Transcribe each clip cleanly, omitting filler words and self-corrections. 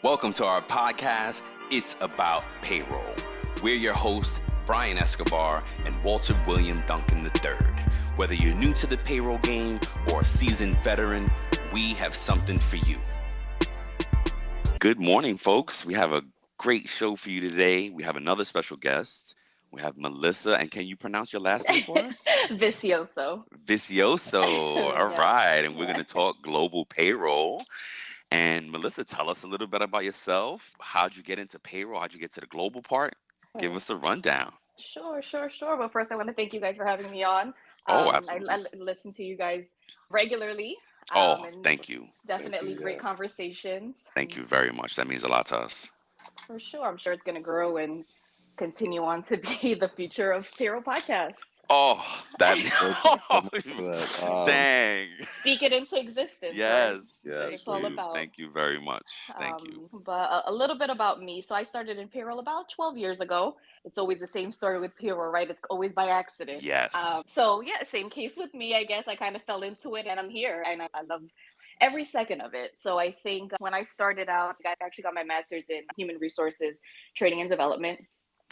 Welcome to our podcast, It's About Payroll. We're your hosts, Brian Escobar and Walter William Duncan III. Whether you're new to the payroll game or a seasoned veteran, we have something for you. Good morning, folks. We have a great show for you today. We have another special guest. We have Melisa, and can you pronounce your last name for us? Vicioso. Vicioso. All Yes. right. And we're going to talk global payroll. And Melisa, tell us a little bit about yourself. How'd you get into payroll? How'd you get to the global part? Give us a rundown. Sure. But first, I want to thank you guys for having me on. Oh, I absolutely. listen to you guys regularly, Oh, and thank you. Thank definitely you. great Yeah. conversations. Thank you very much. That means a lot to us. For sure, I'm sure it's going to grow and continue on to be the future of Payroll podcasts. Oh, that. Thank you so much for that. Dang. Speak it into existence, right? Yes. That's what Yes, it's all Please. about. please. Thank you very much. Thank you. But a little bit about me. So I started in payroll about 12 years ago. It's always the same story with payroll, right? It's always by accident. Yes. So yeah, same case with me. I guess I kind of fell into it, and I'm here, and I love every second of it. So I think when I started out, I actually got my master's in human resources training and development,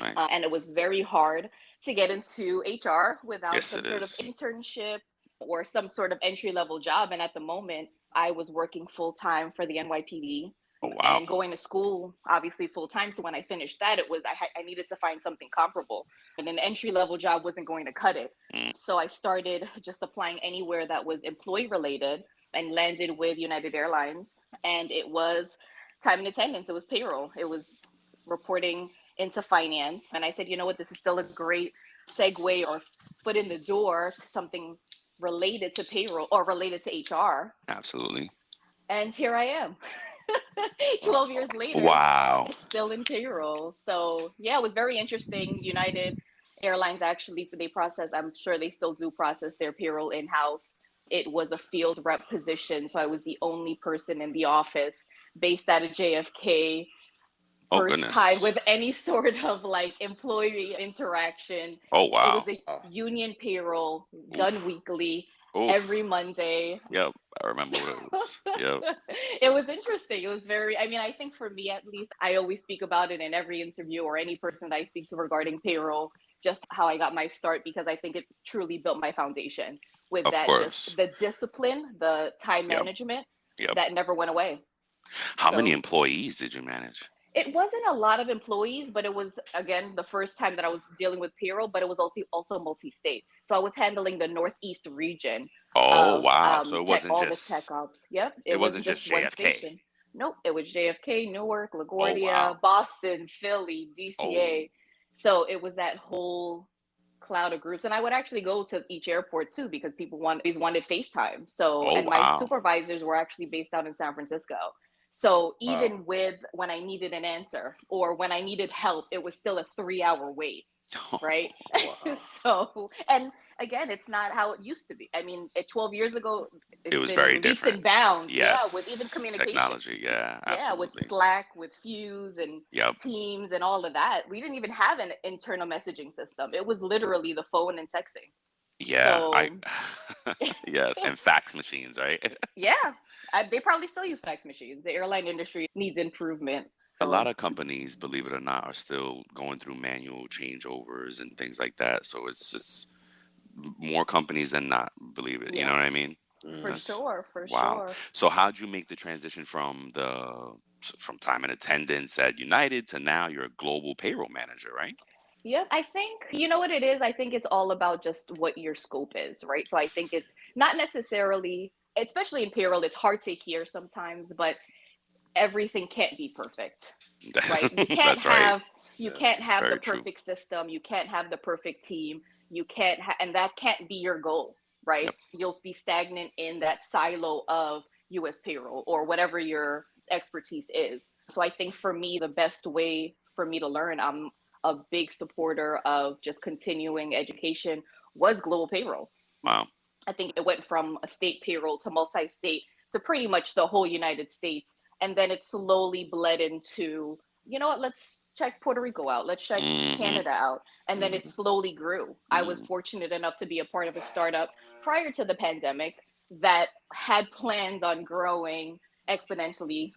Nice. and it was very hard to get into HR without Yes, some it sort of is. internship or some sort of entry level job. And at the moment, I was working full time for the NYPD Oh, wow. and going to school, obviously full time. So when I finished that, I needed to find something comparable, and an entry level job wasn't going to cut it. Mm. So I started just applying anywhere that was employee related, and landed with United Airlines, and it was time and attendance. It was payroll. It was reporting into finance. And I said, you know what, this is still a great segue or foot in the door to something related to payroll or related to HR. Absolutely. And here I am. Wow. 12 years later, Wow. still in payroll. So yeah, it was very interesting. United Airlines actually, they process, I'm sure they still do process their payroll in-house. It was a field rep position, so I was the only person in the office based out of JFK. Oh, First time goodness. with any sort of like employee interaction. Oh, It wow. was a union payroll done Oof. weekly every Oof. Monday. Yep. I remember those. Yep. It was interesting. It was very, I mean, I think for me at least, I always speak about it in every interview or any person that I speak to regarding payroll, just how I got my start, because I think it truly built my foundation with Of that, just course. the discipline, the time Yep. management Yep. that never went away. How many So employees did you manage? it wasn't a lot of employees, but it was, again, the first time that I was dealing with payroll, but it was also multi-state. So I was handling the Northeast region Oh, of wow. So it tech, wasn't all the tech just ops. Yep, it it wasn't wasn't just just one JFK. station. Nope, it was JFK, Newark, Oh, LaGuardia, wow. Boston, Philly, Oh, DCA. So it was that whole cloud of groups. And I would actually go to each airport too, because always wanted FaceTime. So, oh, and my wow. supervisors were actually based out in San Francisco. So Wow. even with when I needed an answer or when I needed help, it was still a 3 hour wait, right? Wow. So, and again, it's not how it used to be. I mean, 12 years ago, It it's was very been leaps and different. bounds. Yeah, with even Yes. communication. Technology. Yeah, Yeah, with absolutely. Slack, with Fuse and Yep. Teams and all of that. We didn't even have an internal messaging system. It was literally the phone and texting. Yeah, I So, yes, and fax machines, right? yeah, they probably still use fax machines. The airline industry needs improvement. A lot So, of companies, believe it or not, are still going through manual changeovers and things like that. So it's just more companies than not, believe it. You know yeah, what I mean? for Mm. That's sure, for wow. sure. So how'd you make the transition from time and attendance at United to now you're a global payroll manager, right? Yeah, I think, you know what it is? I think it's all about just what your scope is, right? So I think it's not necessarily, especially in payroll, it's hard to hear sometimes, but everything can't be perfect, That's, right? that's right. You can't Yes. have the Very true. perfect system, you can't have the perfect team, you can't and that can't be your goal, right? Yep. You'll be stagnant in that silo of US payroll or whatever your expertise is. So I think for me, the best way for me to learn, I'm a big supporter of just continuing education, was global payroll. Wow. I think it went from a state payroll to multi-state to pretty much the whole United States. And then it slowly bled into, you know what, let's check Puerto Rico out. Let's check Mm-hmm. Canada out. And then it Mm. slowly grew. I was Mm. fortunate enough to be a part of a startup prior to the pandemic that had plans on growing exponentially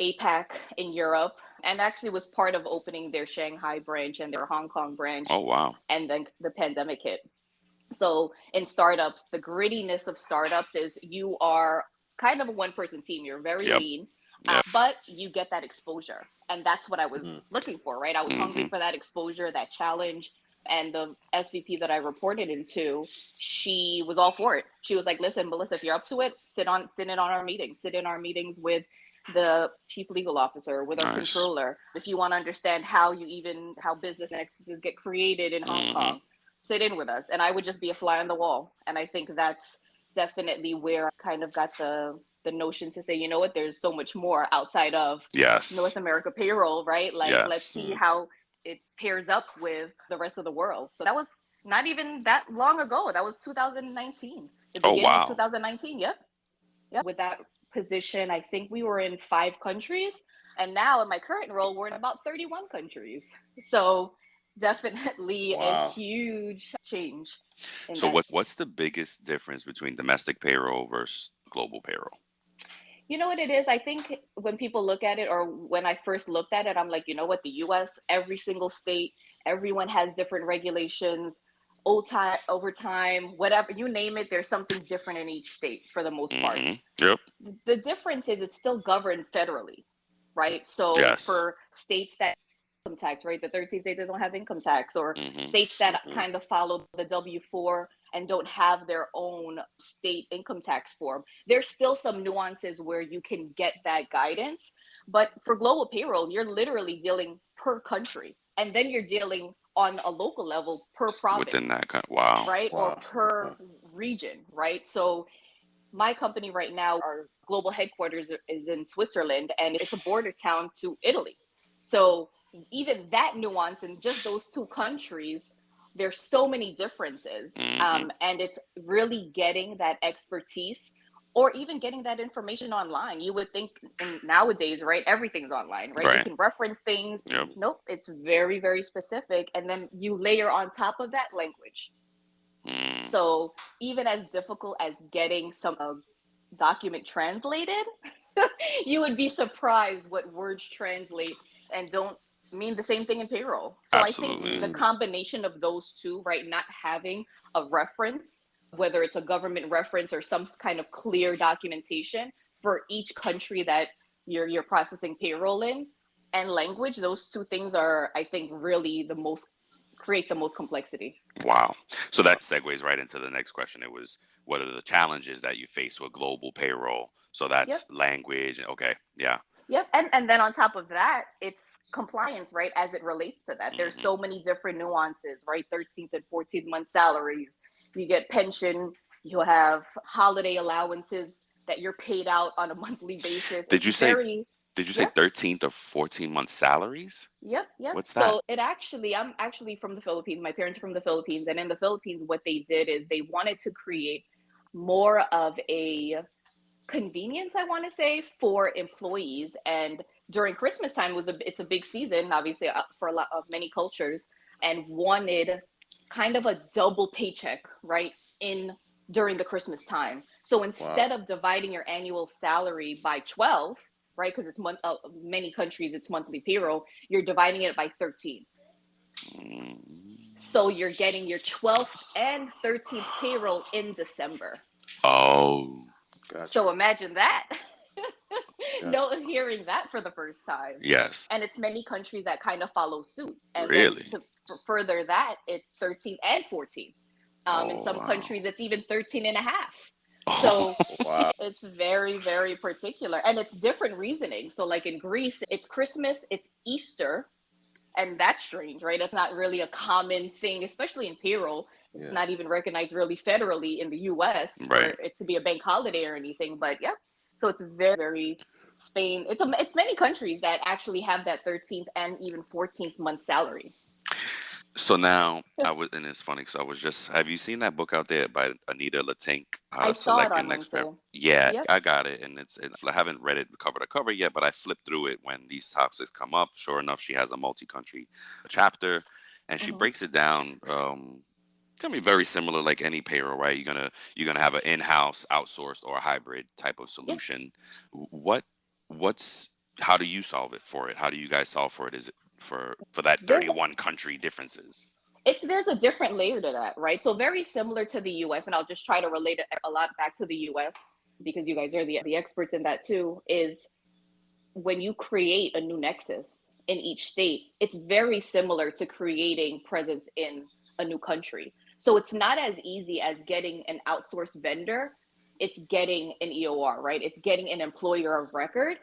APAC in Europe, and actually was part of opening their Shanghai branch and their Hong Kong branch. Oh, wow. And then the pandemic hit. So in startups, the grittiness of startups is you are kind of a one person team. You're very Yep. lean, Yep. but you get that exposure. And that's what I was looking for, right? I was hungry Mm-hmm. for that exposure, that challenge. And the SVP that I reported into, she was all for it. She was like, listen, Melissa, if you're up to it, sit in on our meetings, sit in our meetings with the chief legal officer, with our Nice. controller. If you want to understand how business nexuses get created in Hong Mm-hmm. Kong, sit in with us. And I would just be a fly on the wall. And I think that's definitely where I kind of got the notion to say, you know what, there's so much more outside of Yes. North America payroll, right? Like, Yes. let's see how it pairs up with the rest of the world. So that was not even that long ago. That was 2019, the Oh, beginning wow. of 2019. Yep. With that position, I think we were in 5 countries. And now in my current role, we're in about 31 countries. So definitely a huge change. So what's the biggest difference between domestic payroll versus global payroll? You know what it is? I think when people look at it, or when I first looked at it, I'm like, you know what? The US, every single state, everyone has different regulations, overtime, whatever, you name it, there's something different in each state for the most part. Mm-hmm. Yep. The difference is it's still governed federally, right? So Yes. for states that income tax, right? The 13 states that don't have income tax, or Mm-hmm. states that kind of follow the W-4 and don't have their own state income tax form. There's still some nuances where you can get that guidance. But for global payroll, you're literally dealing per country. And then you're dealing on a local level per province. Within that kind of, wow. Right? Or per region, right? So my company right now, our global headquarters is in Switzerland, and it's a border town to Italy. So even that nuance in just those 2 countries, there's so many differences. Mm-hmm. And it's really getting that expertise, or even getting that information online. You would think nowadays, right, everything's online, right? You can reference things. Yep. Nope, it's very, very specific. And then you layer on top of that language. So even as difficult as getting some document translated, you would be surprised what words translate and don't mean the same thing in payroll. So Absolutely. I think the combination of those two, right, not having a reference, whether it's a government reference or some kind of clear documentation for each country that you're processing payroll in, and language, those 2 things are, I think, really create the most complexity. Wow. So that segues right into the next question. It was, what are the challenges that you face with global payroll? So that's language. Okay. Yeah. Yep. And then on top of that, it's compliance, right? As it relates to that, there's so many different nuances, right? 13th and 14th month salaries. You get pension, you have holiday allowances that you're paid out on a monthly basis. Did you say 13th or 14th month salaries? Yep. What's that? So I'm actually from the Philippines. My parents are from the Philippines. And in the Philippines, what they did is they wanted to create more of a convenience, I want to say, for employees. And during Christmas time it's a big season, obviously, for a lot of many cultures, and wanted kind of a double paycheck, right, in during the Christmas time. So instead of dividing your annual salary by 12, right, because it's many countries it's monthly payroll, you're dividing it by 13. So you're getting your 12th and 13th payroll in December. Oh. Gotcha. So imagine that. No, hearing that for the first time. Yes. And it's many countries that kind of follow suit. And really? then to further that, it's 13 and 14. In some countries, it's even 13 and a half. So it's very, very particular. And it's different reasoning. So like in Greece, it's Christmas, it's Easter. And that's strange, right? That's not really a common thing, especially in payroll. It's not even recognized really federally in the US for it to be a bank holiday or anything. But yeah, so it's very, very Spain. It's many countries that actually have that 13th and even 14th month salary. So now and it's funny. So have you seen that book out there by Anita Latink? How to Select Your Next Payroll? Yeah, I got it. And I haven't read it cover to cover yet, but I flipped through it when these topics come up. Sure enough, she has a multi-country chapter, and she breaks it down. It's gonna be very similar like any payroll, right? You're gonna have an in-house, outsourced, or a hybrid type of solution. What's how do you solve it for it? How do you guys solve for it? Is it for that There's 31 country differences? there's a different layer to that, right? So very similar to the US, and I'll just try to relate it a lot back to the US because you guys are the experts in that too, is when you create a new nexus in each state, it's very similar to creating presence in a new country. So it's not as easy as getting an outsourced vendor. It's getting an EOR, right? It's getting an employer of record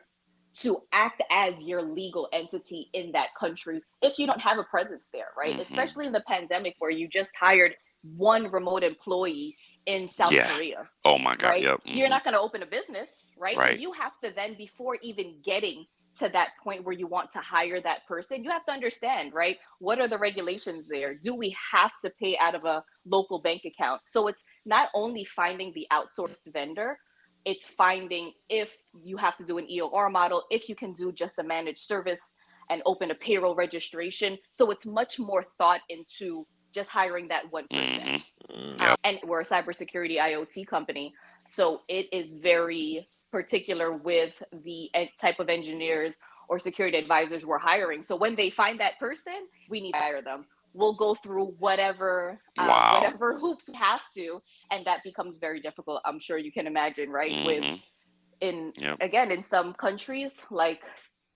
to act as your legal entity in that country if you don't have a presence there, right? Hmm. Especially in the pandemic where you just hired one remote employee in South Yeah. Korea, Oh my God. right? Yep. You're Hmm. not going to open a business, right? So Right. you have to then, before even getting to that point where you want to hire that person, you have to understand, right? What are the regulations there? Do we have to pay out of a local bank account? So it's not only finding the outsourced vendor, it's finding if you have to do an EOR model, if you can do just a managed service and open a payroll registration. So it's much more thought into just hiring that one person. Hmm. Mm. Yep. And we're a cybersecurity IoT company. So it is very particular with the type of engineers or security advisors we're hiring. So when they find that person, we need to hire them. We'll go through Wow. whatever hoops we have to, and that becomes very difficult. I'm sure you can imagine, right? With Hmm. in Yep. again in some countries like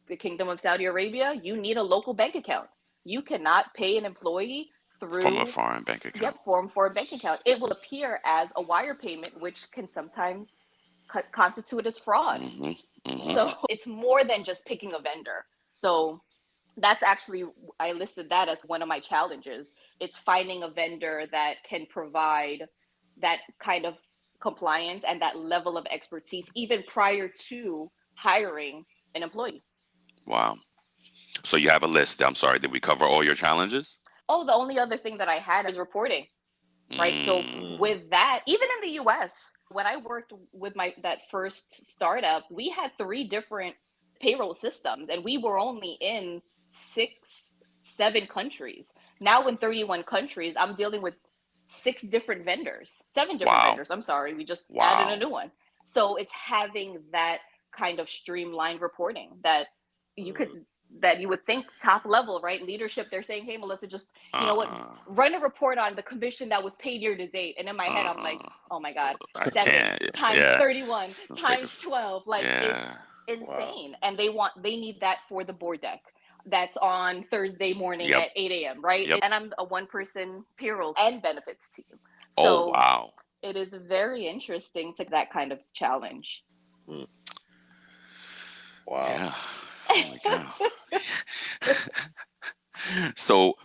the Kingdom of Saudi Arabia, you need a local bank account. You cannot pay an employee From a through foreign bank account. form for a bank account. It will appear as a wire payment, which can sometimes constitute as fraud. Hmm. Hmm. So it's more than just picking a vendor. So that's actually, I listed that as one of my challenges. It's finding a vendor that can provide that kind of compliance and that level of expertise even prior to hiring an employee. Wow. So you have a list. I'm sorry. Did we cover all your challenges? Oh, the only other thing that I had is reporting, right? So Mm. Mm. with that, even in the US, when I worked with my that first startup, we had three different payroll systems and we were only in six, seven countries. Now in 31 countries, I'm dealing with six different vendors, seven different Wow. vendors. I'm sorry, we just added a Wow. new one. So it's having that kind of streamlined reporting that you could Mm. that you would think top level, right? Leadership, they're saying, hey, Melissa, just, you know what, Uh-uh. run a report on the commission that was paid year to date. And in my head, I'm like, Uh-uh. oh my God, I seven can't. times Yeah. 31 It's like, times 12. Like it's yeah. Wow. insane. And they need that for the board deck. That's on Thursday morning Yep. at 8 a.m., right? Yep. And I'm a one person payroll and benefits team. Oh, So wow. it is very interesting to that kind of challenge. Mm. Wow. Yeah. Holy cow. So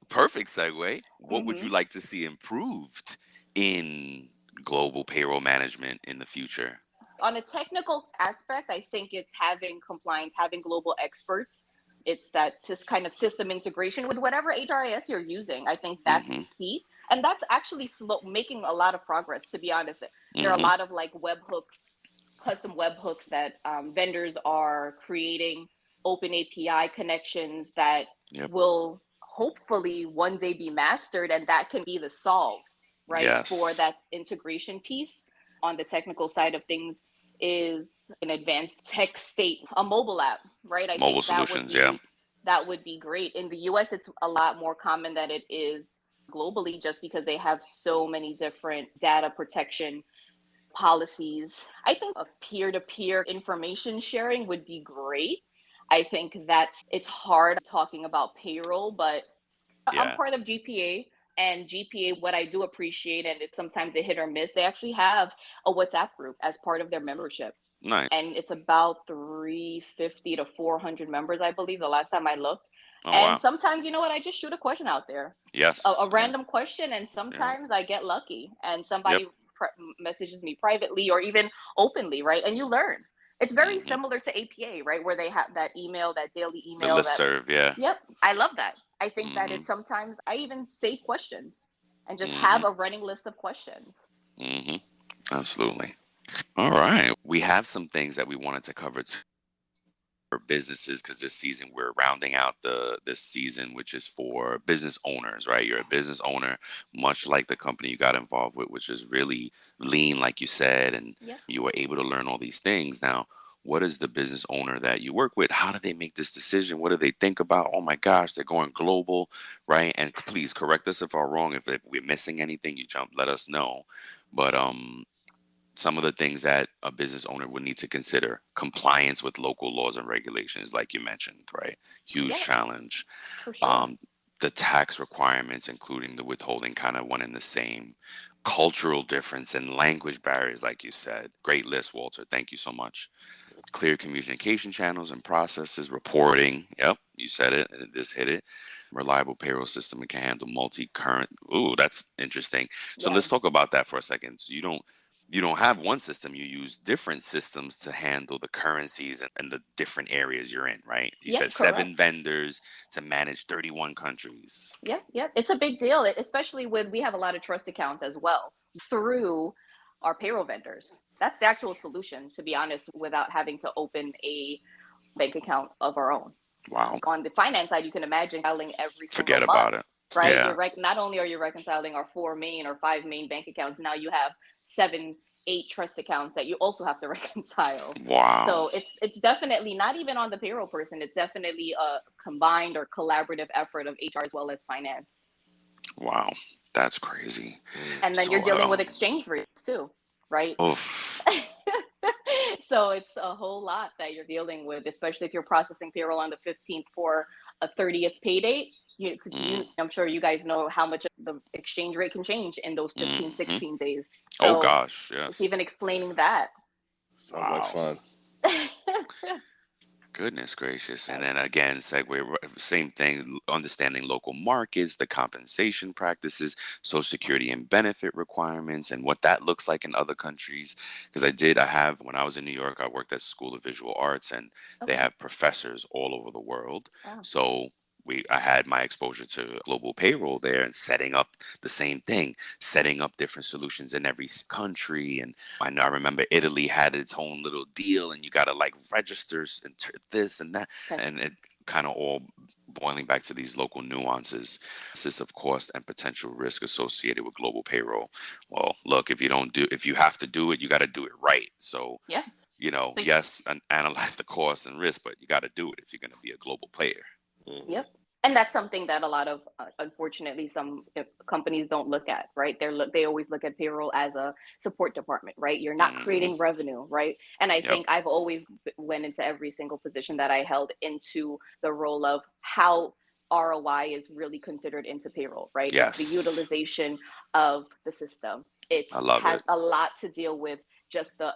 perfect segue. What would you Mhm. like to see improved in global payroll management in the future? On a technical aspect, I think it's having compliance, having global experts. It's that kind of system integration with whatever HRIS you're using. I think that's Mm-hmm. key. And that's actually making a lot of progress, to be honest. There are a Mm-hmm. lot of like webhooks, custom webhooks that vendors are creating, open API connections that Yep. will hopefully one day be mastered. And that can be the solve, right, for Yes. that integration piece on the technical side of things is an advanced tech state, a mobile app, right? I Mobile think that would solutions. Yeah. be great. In the US, it's a lot more common than it is globally just because they have so many different data protection policies. I think a peer-to-peer information sharing would be great. I think that it's hard talking about payroll, but I'm Yeah. part of GPA, and GPA, what I do appreciate, and it's sometimes a hit or miss, they actually have a WhatsApp group as part of their membership. Nice. And it's about 350 to 400 members, I believe, the last time I looked. Oh And wow. sometimes, you know what, I just shoot a question out there, a Yes. Yeah. random question, and Yeah. sometimes I get lucky and Yep. somebody messages me privately or even openly, right? And you learn. It's very Mm-hmm. similar to APA, right? Where they have that email, that daily The email that, listserv. Yeah. yep, I love that. I think that Mm-hmm. it's sometimes I even save questions and just Mm-hmm. have a running list of questions. Mm-hmm. Absolutely. All right. We have some things that we wanted to cover too for businesses because this season we're rounding out this season, which is for business owners, right? You're a business owner, much like the company you got involved with, which is really lean, like you said, and Yep. you were able to learn all these things. Now, what is the business owner that you work with? How do they make this decision? What do they think about? Oh my gosh, they're going global, right? And please correct us if I'm wrong. If we're missing anything, you let us know. But some of the things that a business owner would need to consider: compliance with local laws and regulations, like you mentioned, right? Huge Yeah, challenge. for sure. um, the tax requirements, including the withholding, kind of one and the same. Cultural difference and language barriers, like you said. Great list, Walter. Thank you so much. Clear communication channels and processes, reporting. Yep, you said it. This hit it. Reliable payroll system that can handle multi-current. Ooh, that's interesting. So Yeah. let's talk about that for a second. So you don't have one system. You use different systems to handle the currencies and the different areas you're in, right? You Yep, said correct. 7 vendors to manage 31 countries. Yep, yep. It's a big deal, especially when we have a lot of trust accounts as well through our payroll vendors. That's the actual solution, to be honest, without having to open a bank account of our own. Wow. On the finance side, you can imagine filing every single Forget month, about it. right? Yeah. Not only are you reconciling our four main or five main bank accounts, now you have seven, eight trust accounts that you also have to reconcile. Wow. So it's definitely not even on the payroll person. It's definitely a combined or collaborative effort of HR as well as finance. Wow. That's crazy. And then you're So, dealing with exchange rates too, right? oof. So it's a whole lot that you're dealing with, especially if you're processing payroll on the 15th for a 30th pay date. Mm, I'm sure you guys know how much the exchange rate can change in those 15, hmm 16 days. Oh So gosh, it's yes. even explaining that. Sounds like Wow. fun. Goodness gracious. And then again, segue, same thing, understanding local markets, the compensation practices, social security and benefit requirements, and what that looks like in other countries. Because when I was in New York, I worked at School of Visual Arts, and they Okay. have professors all over the world. Wow. So I had my exposure to global payroll there and setting up the same thing, setting up different solutions in every country. And I remember Italy had its own little deal, and you got to like register and this and that, Okay. and it kind of all boiling back to these local nuances, analysis of cost and potential risk associated with global payroll. Well, look, if you have to do it, you got to do it right. So, Yeah. So yes, analyze the cost and risk, but you got to do it if you're going to be a global player. Hmm. yep. And that's something that a lot of, unfortunately, some companies don't look at, right? They always look at payroll as a support department, right? You're not Hmm. creating revenue, right? And I Yep. think I've always went into every single position that I held into the role of how ROI is really considered into payroll, right? It's the Yes. utilization of the system. I It's love has it. a lot to deal with just the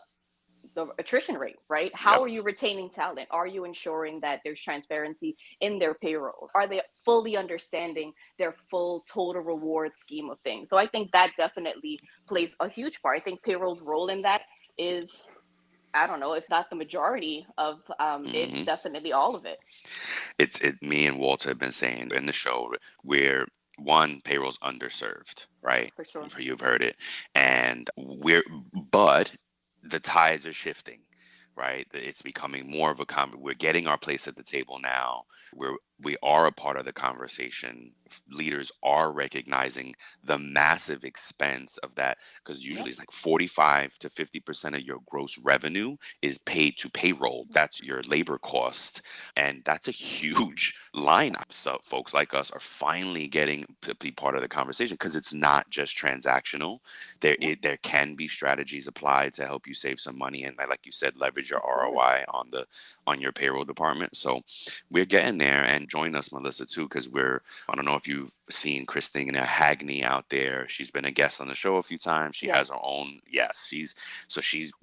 attrition rate, right? How Yep. are you retaining talent? Are you ensuring that there's transparency in their payroll? Are they fully understanding their full total reward scheme of things? So I think that definitely plays a huge part. I think payroll's role in that is, I don't know, if not the majority of it, Hmm. definitely all of it. Me and Walter have been saying in the show where one, payroll's underserved, right? For sure. You've heard it, and but the tides are shifting, right? It's becoming more of a we're getting our place at the table now. We are a part of the conversation. Leaders are recognizing the massive expense of that, because usually Yep. it's like 45 to 50% of your gross revenue is paid to payroll. That's your labor cost, and that's a huge line up. So folks like us are finally getting to be part of the conversation, because it's not just transactional. Yep. There can be strategies applied to help you save some money, and like you said, leverage your Of course. ROI on your payroll department. So we're getting there. And join us, Melissa, too, because I don't know if you've seen Christina Hagney out there. She's been a guest on the show a few times. She Yes. has her own, yes,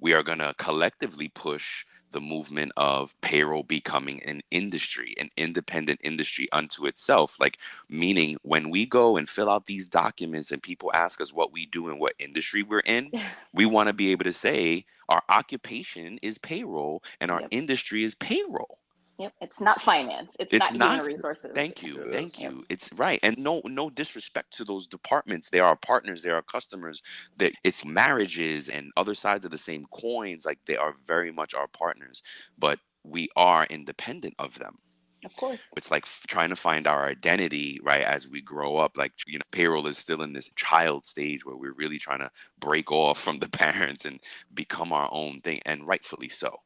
we are going to collectively push the movement of payroll becoming an industry, an independent industry unto itself. Like, meaning when we go and fill out these documents and people ask us what we do and what industry we're in, we want to be able to say our occupation is payroll and our Yep. industry is payroll. Yep. It's not finance. It's It's not human not. resources. Thank you. It Thank is. Yep. you. It's right. And no disrespect to those departments. They are partners, they are customers. That it's marriages and other sides of the same coins. Like, they are very much our partners, but we are independent of them. Of course. It's like trying to find our identity, right, as we grow up. Like, payroll is still in this child stage where we're really trying to break off from the parents and become our own thing, and rightfully so.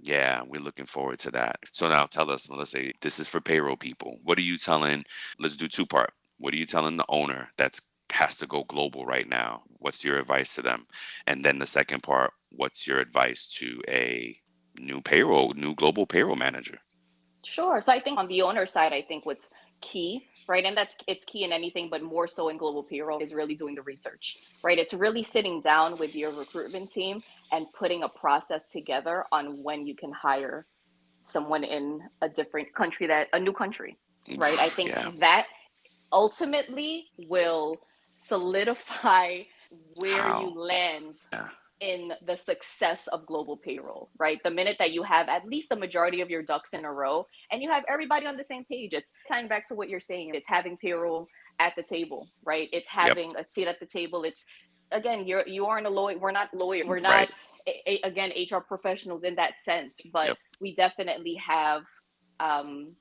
Yeah, we're looking forward to that. So now tell us, Melissa, this is for payroll people. What are you telling? Let's do two part. What are you telling the owner that's has to go global right now? What's your advice to them? And then the second part, what's your advice to a new global payroll manager? Sure. So I think on the owner side, I think what's key, right? And it's key in anything, but more so in global payroll is really doing the research, right? It's really sitting down with your recruitment team and putting a process together on when you can hire someone in a new country, right? I think Yeah. that ultimately will solidify where you How? land Yeah. in the success of global payroll, right? The minute that you have at least the majority of your ducks in a row and you have everybody on the same page, it's tying back to what you're saying. It's having payroll at the table, right? It's Yep. having a seat at the table. It's again, you aren't a lawyer. We're not lawyers. We're Right. not again HR professionals in that sense, but Yep. we definitely have um,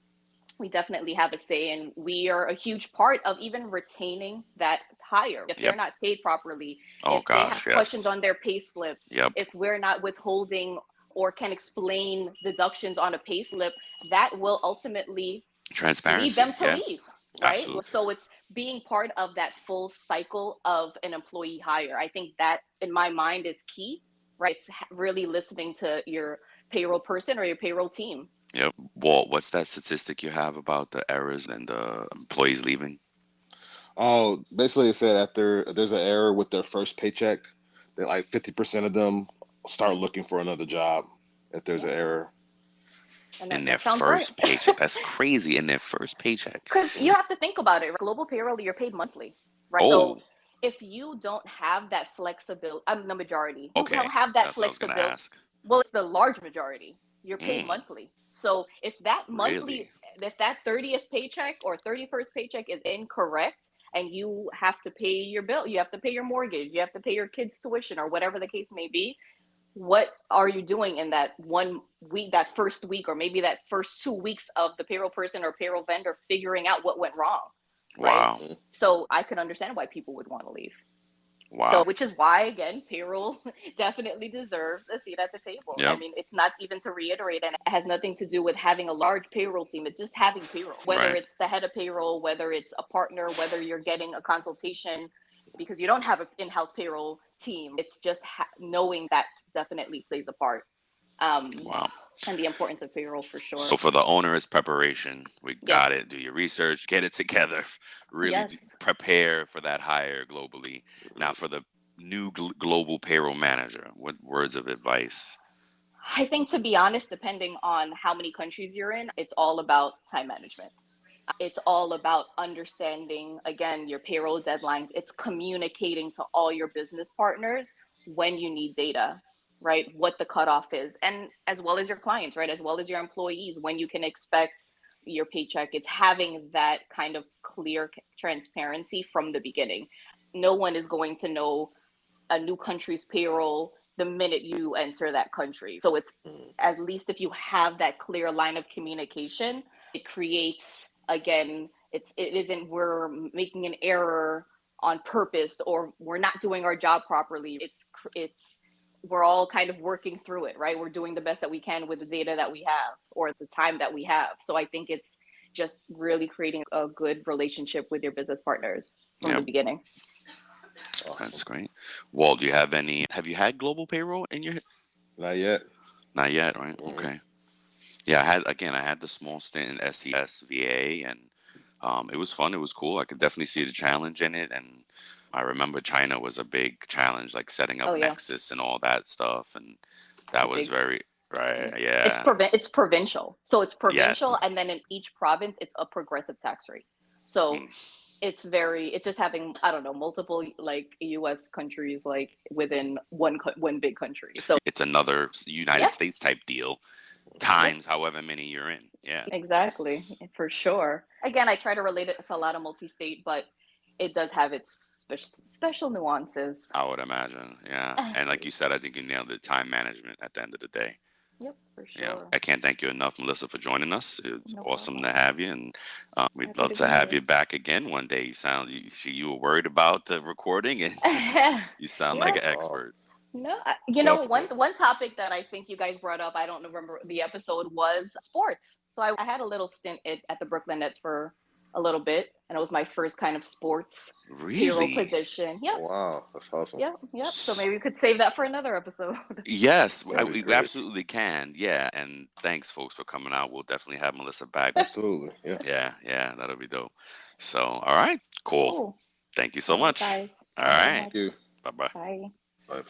we definitely have a say, and we are a huge part of even retaining that hire if they're Yep. not paid properly, Oh if they have gosh, questions yes. on their pay slips, Yep. if we're not withholding or can explain deductions on a pay slip, that will ultimately lead Transparency. them to Yeah. leave, right? Absolutely. So it's being part of that full cycle of an employee hire. I think that in my mind is key, right? It's really listening to your payroll person or your payroll team. Yep. Walt, what's that statistic you have about the errors and the employees leaving? Oh, basically, it said after there's an error with their first paycheck, that like 50% of them start looking for another job if there's Yeah. an error. And In their that sounds right. first paycheck. That's crazy. In their first paycheck. Because you have to think about it. Global payroll, you're paid monthly, right? So Oh, if you don't have that flexibility, I'm the majority, you okay. don't have that That's what I was gonna flexibility. ask. Well, it's the large majority. You're paid Mm, monthly. So really? if that 30th paycheck or 31st paycheck is incorrect and you have to pay your bill, you have to pay your mortgage, you have to pay your kids' tuition or whatever the case may be, what are you doing in that 1 week, that first week, or maybe that first 2 weeks of the payroll person or payroll vendor figuring out what went wrong, right? Wow. Mhm. So I can understand why people would want to leave. So, Wow. which is why, again, payroll definitely deserves a seat at the table. I Yep. mean, it's not even to reiterate, and it has nothing to do with having a large payroll team. It's just having payroll, whether Right. it's the head of payroll, whether it's a partner, whether you're getting a consultation because you don't have an in house payroll team. It's just knowing that definitely plays a part. Um, Wow. and the importance of payroll for So sure. for the owner, it's preparation. We Yes. got it. Do your research, get it together, really Yes. prepare for that hire globally. Now, for the new global payroll manager, what words of advice? I think, to be honest, depending on how many countries you're in, it's all about time management. It's all about understanding, again, your payroll deadlines. It's communicating to all your business partners when you need data, right? What the cutoff is, and as well as your clients, right? As well as your employees, when you can expect your paycheck. It's having that kind of clear transparency from the beginning. No one is going to know a new country's payroll the minute you enter that country. So it's, Mhm. at least if you have that clear line of communication, it creates, again, it isn't we're making an error on purpose or we're not doing our job properly. It's we're all kind of working through it, right? We're doing the best that we can with the data that we have or the time that we have. So I think it's just really creating a good relationship with your business partners from the Yep, beginning. Awesome. that's great. Walt, do you have any? Have you had global payroll in your? Not yet. Not yet, right? Mhm. Okay. Yeah, I had the small stint in SES VA, and it was fun. It was cool. I could definitely see the challenge in it, and I remember China was a big challenge, like setting up Oh yeah, Nexus and all that stuff, and it's that a was big. very right. Yeah. Yeah. It's provincial. So it's provincial, Yes. and then in each province it's a progressive tax rate. So Mm. it's just having, I don't know, multiple like US countries like within one big country. So It's another United yeah, States type deal yeah, times however many you're in. Yeah, exactly, it's. for sure. Again, I try to relate it to a lot of multi-state, but it does have its special nuances. I would imagine. Yeah, and like you said, I think you nailed it. Time management at the end of the day. Yep, for Yeah, sure. I can't thank you enough, Melissa, for joining us. It's No awesome to problem. have you, and we'd Happy love to to be have you here. back again one day. You were worried about the recording, and you sound like Yeah. an Oh, expert. No, Definitely. one topic that I think you guys brought up, I don't remember the episode, was sports. So I had a little stint at the Brooklyn Nets for a little bit, and it was my first kind of sports payroll Really? position. Yep, Wow, that's awesome. yep. So S- maybe we could save that for another episode. Yes, That'd be we great. absolutely can. Yeah, and thanks, folks, for coming out. We'll definitely have Melissa back. Absolutely. Yeah. Yeah, that'll be dope. So, all right, cool. Cool. Thank you so All right, much. guys. All Thanks so right, much. You. bye bye. Bye. Bye.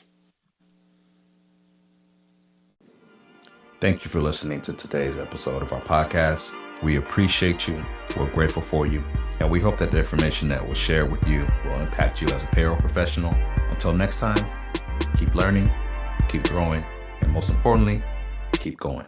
Thank you for listening to today's episode of our podcast. We appreciate you. We're grateful for you. And we hope that the information that was shared with you will impact you as a payroll professional. Until next time, keep learning, keep growing, and most importantly, keep going.